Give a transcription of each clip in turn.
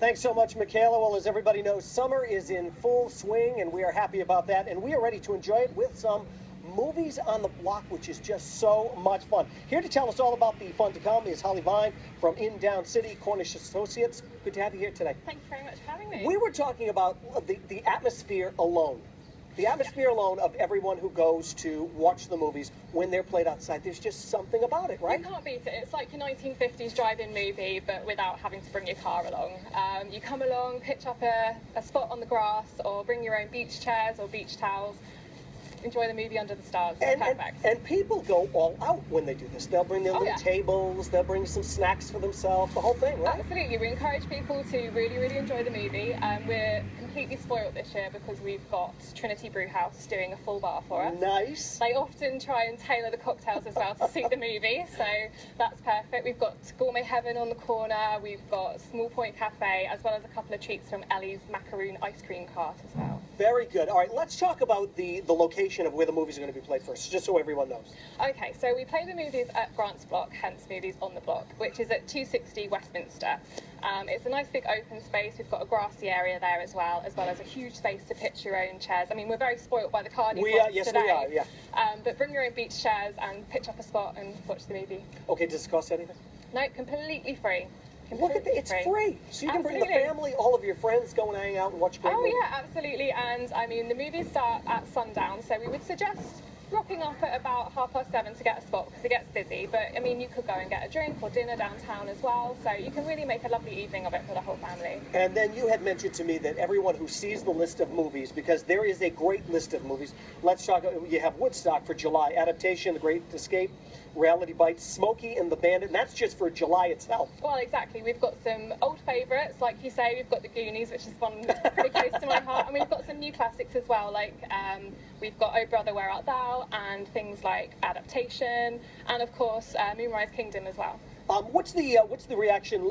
Thanks so much, Michaela. Well, as everybody knows, summer is in full swing, and we are happy about that. And we are ready to enjoy it with some Movies on the Block, which is just so much fun. Here to tell us all about the fun to come is Holly Vine from In Down City, Cornish Associates. Good to have you here today. Thank you very much for having me. We were talking about the atmosphere alone. The atmosphere alone of everyone who goes to watch the movies when they're played outside. There's just something about it, right? You can't beat it. It's like your 1950s drive-in movie, but without having to bring your car along. You come along, pitch up a spot on the grass, or bring your own beach chairs or beach towels. Enjoy the movie under the stars. It's perfect. And people go all out when they do this. They'll bring their little tables, they'll bring some snacks for themselves, the whole thing, right? Absolutely. We encourage people to really, really enjoy the movie. We're completely spoiled this year because we've got Trinity Brewhouse doing a full bar for us. Nice. They often try and tailor the cocktails as well to suit the movie, so that's perfect. We've got Gourmet Heaven on the corner, we've got Small Point Cafe, as well as a couple of treats from Ellie's Macaroon Ice Cream Cart as well. Very good. All right, let's talk about the location of where the movies are going to be played first, just so everyone knows. Okay, so we play the movies at Grant's Block, hence Movies on the Block, which is at 260 Westminster. It's a nice big open space. We've got a grassy area there as well as a huge space to pitch your own chairs. I mean, we're very spoilt by the Cardiff today. Yes, we are, yeah. But bring your own beach chairs and pitch up a spot and watch the movie. Okay, does it cost anything? No, completely free. Look at that, it's free. So you can bring the family, all of your friends, go and hang out and watch a great movie. Oh yeah, absolutely. And I mean, the movies start at sundown, so we would suggest rocking up at about 7:30 to get a spot because it gets busy. But I mean, you could go and get a drink or dinner downtown as well, so you can really make a lovely evening of it for the whole family. And then you had mentioned to me that everyone who sees the list of movies, because there is a great list of movies. Let's talk. You have Woodstock for July, Adaptation, The Great Escape, Reality Bites, Smokey and the Bandit, and that's just for July itself. Well, exactly. We've got some old favourites, like you say. We've got The Goonies, which is one that's pretty close to my heart, and we've got some new classics as well, like we've got Oh Brother, Where Art Thou, and things like Adaptation, and of course Moonrise Kingdom as well. What's the reaction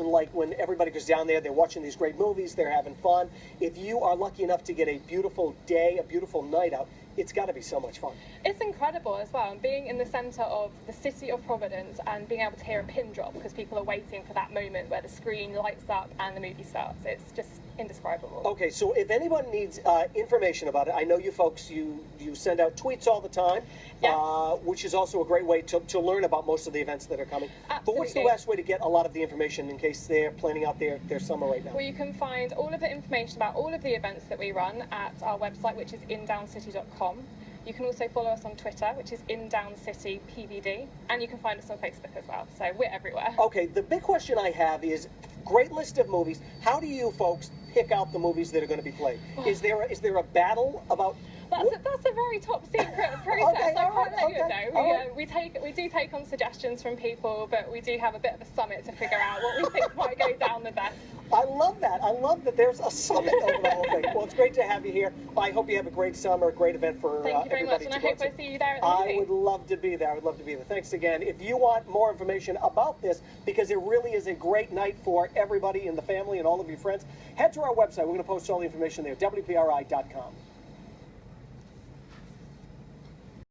like when everybody goes down there? They're watching these great movies, they're having fun. If you are lucky enough to get a beautiful day, a beautiful night out, it's got to be so much fun. It's incredible as well, and being in the centre of the city of Providence and being able to hear a pin drop because people are waiting for that moment where the screen lights up and the movie starts. It's just indescribable. Okay, so if anyone needs information about it, I know you folks, you send out tweets all the time, yes. Which is also a great way to learn about most of the events that are coming. Absolutely. But what's the best way to get a lot of the information in case they're planning out their summer right now? Well, you can find all of the information about all of the events that we run at our website, which is indowncity.com. You can also follow us on Twitter, which is InDownCityPVD, and you can find us on Facebook as well, so we're everywhere. Okay, the big question I have is, great list of movies, how do you folks pick out the movies that are going to be played? Is there a battle about... That's a very top secret process. Okay, I can't let you know. We We do take on suggestions from people, but we do have a bit of a summit to figure out what we think might go down the best. I love that. I love that there's a summit over the whole thing. Well, it's great to have you here. I hope you have a great summer, a great event for everybody. Thank you very much, and I hope I see you there at the movie. I would love to be there. I would love to be there. Thanks again. If you want more information about this, because it really is a great night for everybody in the family and all of your friends, head to our website. We're going to post all the information there, WPRI.com.